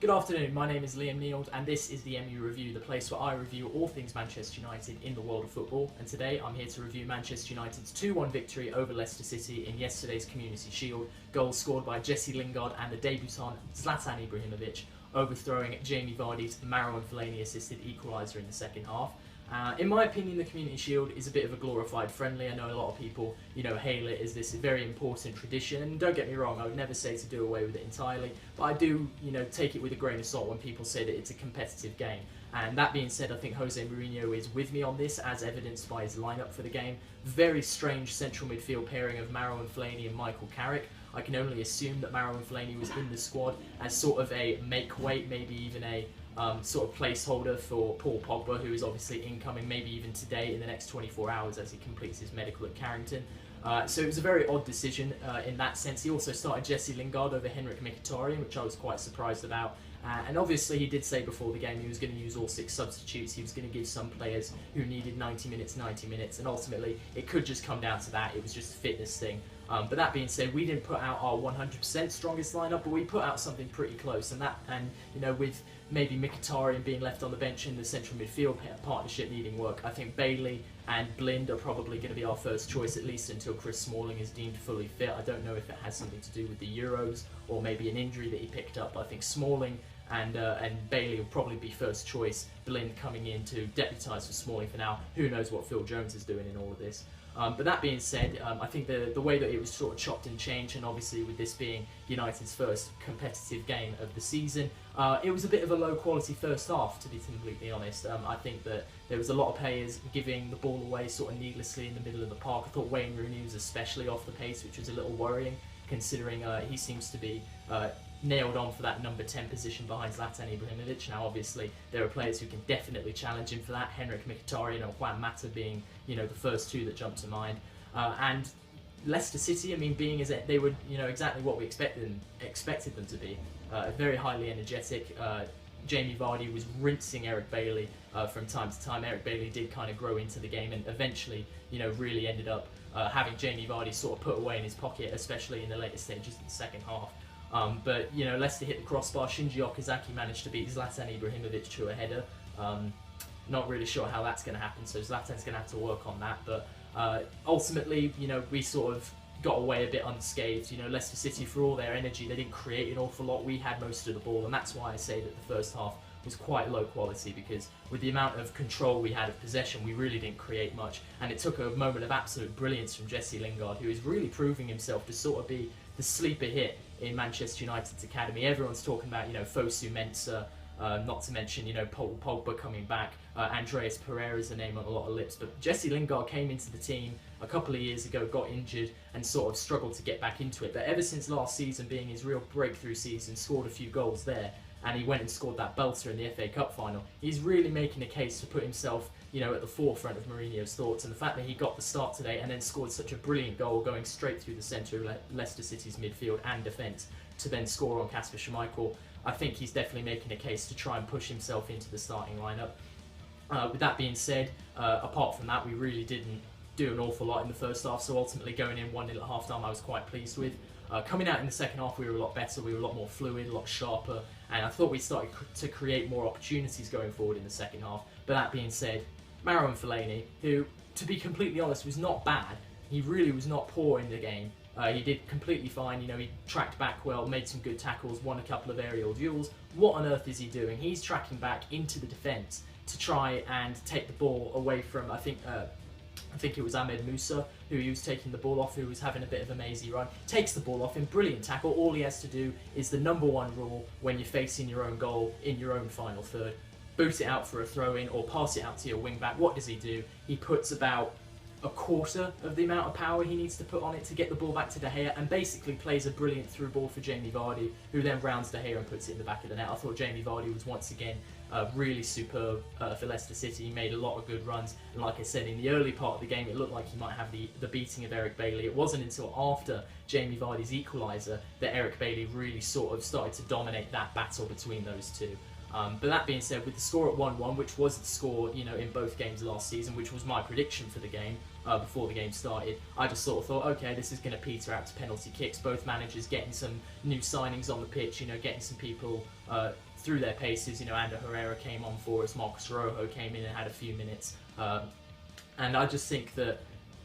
Good afternoon, my name is Liam Neild and this is the MU Review, the place where I review all things Manchester United in the world of football. And today I'm here to review Manchester United's 2-1 victory over Leicester City in yesterday's Community Shield. Goals scored by Jesse Lingard and the debutant Zlatan Ibrahimovic, overthrowing Jamie Vardy's Marouane Fellaini assisted equaliser in the second half. In my opinion, the Community Shield is a bit of a glorified friendly. I know a lot of people, hail it as this very important tradition. And don't get me wrong, I would never say to do away with it entirely. But I do, take it with a grain of salt when people say that it's a competitive game. And that being said, I think Jose Mourinho is with me on this, as evidenced by his lineup for the game. Very strange central midfield pairing of Marouane Fellaini and Michael Carrick. I can only assume that Marouane Fellaini was in the squad as sort of a make-weight, maybe even a sort of placeholder for Paul Pogba, who is obviously incoming maybe even today in the next 24 hours as he completes his medical at Carrington. So it was a very odd decision in that sense. He also started Jesse Lingard over Henrik Mkhitaryan, which I was quite surprised about. And obviously he did say before the game he was going to use all 6 substitutes. He was going to give some players who needed 90 minutes, and ultimately it could just come down to that. It was just a fitness thing. But that being said, we didn't put out our 100% strongest lineup, but we put out something pretty close. And with maybe Mkhitaryan being left on the bench and the central midfield partnership needing work, I think Bailey and Blind are probably going to be our first choice, at least until Chris Smalling is deemed fully fit. I don't know if it has something to do with the Euros or maybe an injury that he picked up. I think Smalling and Bailey will probably be first choice. Blind coming in to deputise for Smalling for now. Who knows what Phil Jones is doing in all of this. But that being said, I think the way that it was sort of chopped and changed, and obviously with this being United's first competitive game of the season, it was a bit of a low quality first half, to be completely honest. I think that there was a lot of players giving the ball away sort of needlessly in the middle of the park. I thought Wayne Rooney was especially off the pace, which was a little worrying, considering he seems to be nailed on for that number 10 position behind Zlatan Ibrahimovic. Now obviously there are players who can definitely challenge him for that, Henrik Mkhitaryan and Juan Mata being the first two that jump to mind. And Leicester City, being as they were exactly what we expected them to be, very highly energetic. Jamie Vardy was rinsing Eric Bailly from time to time. Eric Bailly did kind of grow into the game and eventually really ended up having Jamie Vardy sort of put away in his pocket, especially in the later stages of the second half. But Leicester hit the crossbar. Shinji Okazaki managed to beat Zlatan Ibrahimovic to a header. Not really sure how that's going to happen, so Zlatan's going to have to work on that. But ultimately, we sort of got away a bit unscathed. Leicester City, for all their energy, they didn't create an awful lot. We had most of the ball, and that's why I say that the first half was quite low quality, because with the amount of control we had of possession, we really didn't create much. And it took a moment of absolute brilliance from Jesse Lingard, who is really proving himself to sort of be the sleeper hit in Manchester United's academy. Everyone's talking about, Fosu Mensah, not to mention, Paul Pogba coming back. Andreas Pereira is a name on a lot of lips. But Jesse Lingard came into the team a couple of years ago, got injured, and sort of struggled to get back into it. But ever since last season being his real breakthrough season, scored a few goals there, and he went and scored that belter in the FA Cup final. He's really making a case to put himself, at the forefront of Mourinho's thoughts. And the fact that he got the start today and then scored such a brilliant goal going straight through the centre of Leicester City's midfield and defence to then score on Kasper Schmeichel, I think he's definitely making a case to try and push himself into the starting lineup. With that being said, apart from that, we really didn't do an awful lot in the first half, so ultimately going in 1-0 at half-time I was quite pleased with. Coming out in the second half, we were a lot better, we were a lot more fluid, a lot sharper, and I thought we started to create more opportunities going forward in the second half. But that being said, Marouane Fellaini, who, to be completely honest, was not bad. He really was not poor in the game. He did completely fine, he tracked back well, made some good tackles, won a couple of aerial duels. What on earth is he doing? He's tracking back into the defence to try and take the ball away from, I think it was Ahmed Musa, who he was taking the ball off, who was having a bit of a mazy run. Takes the ball off in brilliant tackle. All he has to do is the number one rule when you're facing your own goal in your own final third. Boot it out for a throw-in or pass it out to your wing-back. What does he do? He puts about a quarter of the amount of power he needs to put on it to get the ball back to De Gea, and basically plays a brilliant through ball for Jamie Vardy, who then rounds De Gea and puts it in the back of the net. I thought Jamie Vardy was once again really superb for Leicester City. He made a lot of good runs, and like I said, in the early part of the game it looked like he might have the beating of Eric Bailly. It wasn't until after Jamie Vardy's equaliser that Eric Bailly really sort of started to dominate that battle between those two. But that being said, with the score at 1-1, which was the score, in both games last season, which was my prediction for the game before the game started, I just sort of thought, okay, this is going to peter out to penalty kicks. Both managers getting some new signings on the pitch, getting some people through their paces. Ander Herrera came on for us, Marcos Rojo came in and had a few minutes. And I just think that,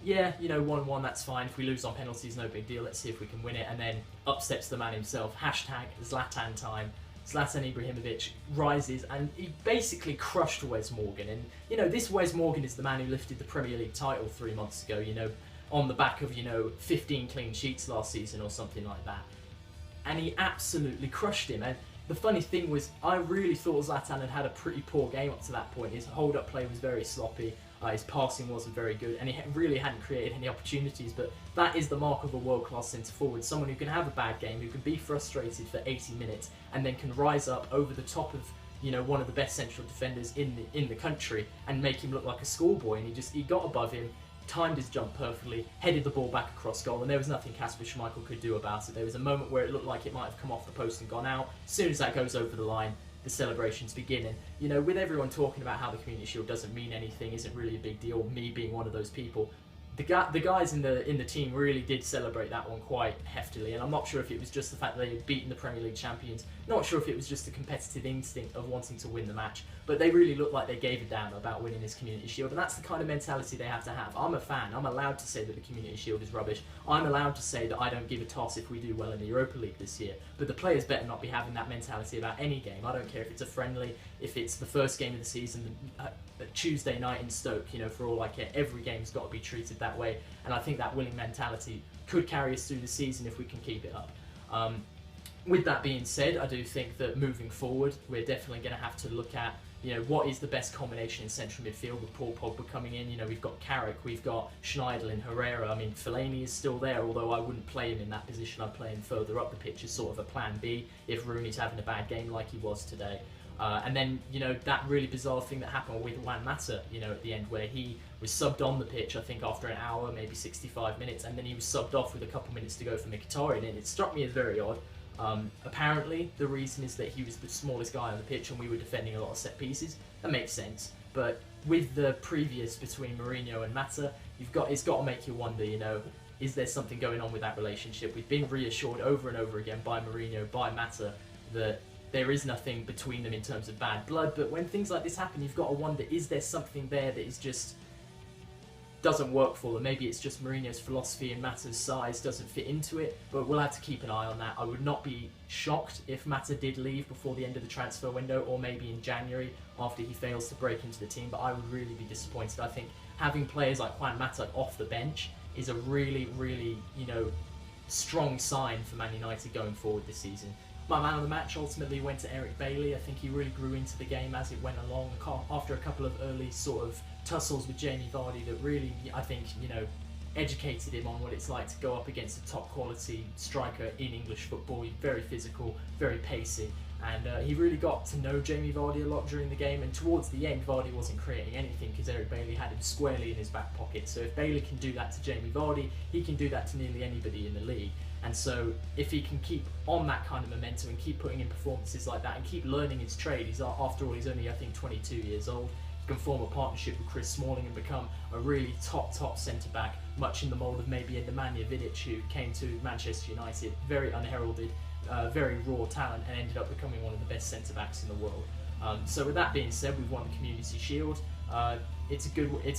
yeah, 1-1, that's fine. If we lose on penalties, no big deal. Let's see if we can win it. And then up steps the man himself. Hashtag Zlatan time. Zlatan Ibrahimovic rises and he basically crushed Wes Morgan. And, this Wes Morgan is the man who lifted the Premier League title 3 months ago, on the back of, 15 clean sheets last season or something like that. And he absolutely crushed him. And the funny thing was, I really thought Zlatan had a pretty poor game up to that point. His hold-up play was very sloppy. His passing wasn't very good, and he really hadn't created any opportunities. But that is the mark of a world-class centre-forward, someone who can have a bad game, who can be frustrated for 80 minutes, and then can rise up over the top of one of the best central defenders in the country and make him look like a schoolboy. And he got above him, timed his jump perfectly, headed the ball back across goal, and there was nothing Kasper Schmeichel could do about it. There was a moment where it looked like it might have come off the post and gone out. As soon as that goes over the line, the celebrations begin. And with everyone talking about how the Community Shield doesn't mean anything, isn't really a big deal, me being one of those people, the guys in the team really did celebrate that one quite heftily. And I'm not sure if it was just the fact that they had beaten the Premier League champions, not sure if it was just the competitive instinct of wanting to win the match, but they really looked like they gave a damn about winning this Community Shield. And that's the kind of mentality they have to have. I'm a fan. I'm allowed to say that the Community Shield is rubbish. I'm allowed to say that I don't give a toss if we do well in the Europa League this year. But the players better not be having that mentality about any game. I don't care if it's a friendly, if it's the first game of the season, Tuesday night in Stoke, for all I care. Every game's got to be treated that way. And I think that winning mentality could carry us through the season if we can keep it up. With that being said, I do think that moving forward, we're definitely going to have to look at, what is the best combination in central midfield with Paul Pogba coming in. We've got Carrick, we've got Schneiderlin, Herrera. I mean, Fellaini is still there, although I wouldn't play him in that position. I'd play him further up the pitch as sort of a plan B if Rooney's having a bad game like he was today. And then, that really bizarre thing that happened with Juan Mata, at the end, where he was subbed on the pitch, I think, after an hour, maybe 65 minutes, and then he was subbed off with a couple minutes to go for Mkhitaryan, and it struck me as very odd. Apparently, the reason is that he was the smallest guy on the pitch and we were defending a lot of set pieces. That makes sense. But with the previous between Mourinho and Mata, it's got to make you wonder, is there something going on with that relationship? We've been reassured over and over again by Mourinho, by Mata, that there is nothing between them in terms of bad blood. But when things like this happen, you've got to wonder, is there something there that is just doesn't work for them? Maybe it's just Mourinho's philosophy and Mata's size doesn't fit into it, but we'll have to keep an eye on that. I would not be shocked if Mata did leave before the end of the transfer window, or maybe in January after he fails to break into the team, but I would really be disappointed. I think having players like Juan Mata off the bench is a really, really, strong sign for Man United going forward this season. My man of the match ultimately went to Eric Bailly. I think he really grew into the game as it went along, after a couple of early sort of tussles with Jamie Vardy that really, I think, educated him on what it's like to go up against a top quality striker in English football. He's very physical, very pacey, and he really got to know Jamie Vardy a lot during the game. And towards the end, Vardy wasn't creating anything because Eric Bailly had him squarely in his back pocket. So if Bailly can do that to Jamie Vardy, he can do that to nearly anybody in the league. And so if he can keep on that kind of momentum and keep putting in performances like that and keep learning his trade, after all, he's only, I think, 22 years old. He can form a partnership with Chris Smalling and become a really top centre-back, much in the mould of maybe a Nemanja Vidic, who came to Manchester United, very unheralded, very raw talent, and ended up becoming one of the best centre-backs in the world. So with that being said, we've won the Community Shield. It's a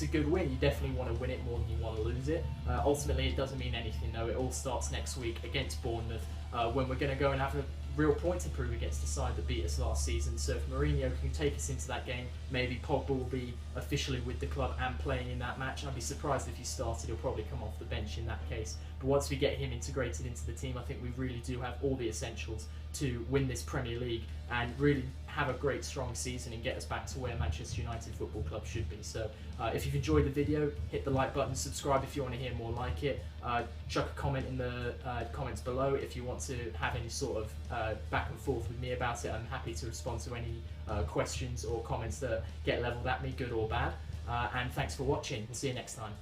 good win. You definitely want to win it more than you want to lose it. Ultimately, it doesn't mean anything though. It all starts next week against Bournemouth, when we're going to go and have a real point to prove against the side that beat us last season. So if Mourinho can take us into that game, maybe Pogba will be officially with the club and playing in that match. I'd be surprised if he started. He'll probably come off the bench in that case. But once we get him integrated into the team, I think we really do have all the essentials to win this Premier League and really have a great strong season and get us back to where Manchester United Football Club should be. So if you've enjoyed the video, hit the like button, subscribe if you want to hear more like it, chuck a comment in the comments below if you want to have any sort of back and forth with me about it. I'm happy to respond to any questions or comments that get levelled at me, good or bad. And thanks for watching. We'll see you next time.